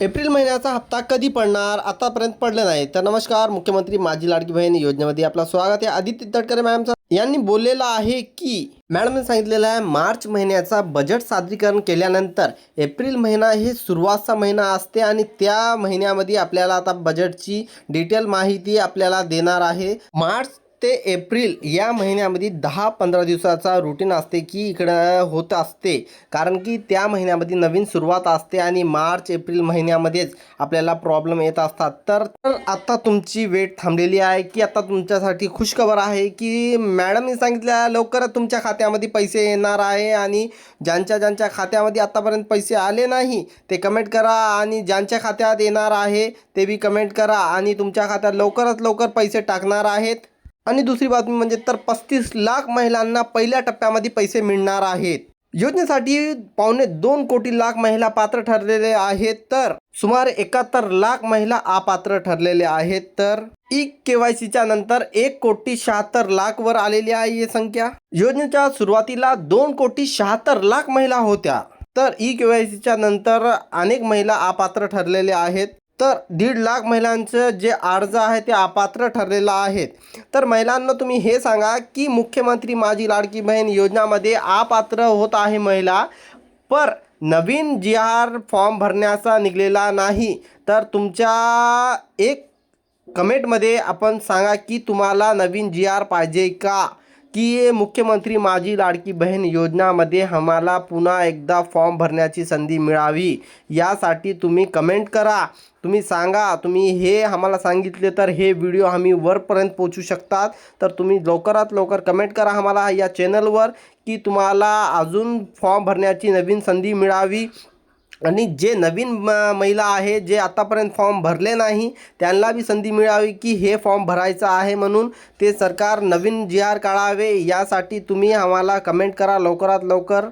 April महिन्याचा हप्ता कधी पडणार आतापर्यंत पडले नाही तर नमस्कार. मुख्यमंत्री माझी लाडकी बहीण योजनेमध्ये आपलं स्वागत आहे. आदित्य तटकरे मॅडम यांनी बोललेलं आहे की मॅडमने सांगितलेलं आहे मार्च महिन्याचा बजेट सादरीकरण केल्यानंतर एप्रिल महिना हे सुरुवातचा महिना असते आणि त्या महिन्यामध्ये आपल्याला आता बजेटची डिटेल माहिती आपल्याला देणार आहे. मार्च ते एप्रिल या महिन्यामध्ये 10-15 दिवसाचा रुटीन असते की इकडं होत असते, कारण की त्या महिन्यामध्ये नवीन सुरुवात असते आणि मार्च एप्रिल महिन्यामध्येच आपल्याला प्रॉब्लेम येत असतात. तर आता तुमची वेट थांबलेली आहे की आता तुमच्यासाठी खुशखबर आहे की मॅडमने सांगितलं लवकरच तुमच्या खात्यामध्ये पैसे येणार आहे. आणि ज्यांच्या खात्यामध्ये आतापर्यंत पैसे आले नाही ते कमेंट करा आणि ज्यांच्या खात्यात येणार आहे ते बी कमेंट करा आणि तुमच्या खात्यात लवकरात लवकर पैसे टाकणार आहेत. आणि दुसरी बातमी म्हणजे तर 35 लाख महिलांना पहिल्या टप्प्यामध्ये पैसे मिळणार आहेत. योजनेसाठी 2.25 कोटी लाख महिला पात्र ठरलेले आहेत, तर सुमारे 71 लाख महिला अपात्र ठरलेले आहेत. तर KYCच्या नंतर 1,76,00,000 वर आलेली आहे ही संख्या. योजनेच्या सुरुवातीला 2,76,00,000 महिला होत्या, तर KYCच्या नंतर अनेक महिला अपात्र ठरलेले आहेत. तर 1.5 लाख महिलांचं जे अर्ज आहे ते अपात्र ठरलेलं आहेत. तर महिलांना तुम्ही हे सांगा की मुख्यमंत्री माझी लाडकी बहीण योजनामध्ये अपात्र होत आहे महिला, पर नवीन GR फॉर्म भरण्याचा निघालेला नाही. तर तुमच्या एक कमेंटमध्ये आपण सांगा की तुम्हाला नवीन GR पाहिजे का, की मुख्यमंत्री माझी लाडकी बहीण योजनामध्ये आम्हाला पुन्हा एकदा फॉर्म भरण्याची संधी मिळावी, यासाठी तुम्ही कमेंट करा. तुम्ही सांगा, तुम्ही हे आम्हाला सांगितले तर हे व्हिडिओ आम्ही वरपर्यंत पोहोचू शकतात. तर तुम्ही लवकरात लवकर कमेंट करा आम्हाला या चॅनलवर की तुम्हाला अजून फॉर्म भरण्याची नवीन संधी मिळावी. आणि जे नवीन महिला आहे जे आतापर्यंत फॉर्म भरले नाही त्यांना बी संधी मिळावी की हे फॉर्म भरायचं आहे, म्हणून ते सरकार नवीन GR काढावे, यासाठी तुम्ही आम्हाला कमेंट करा लवकरात लवकर.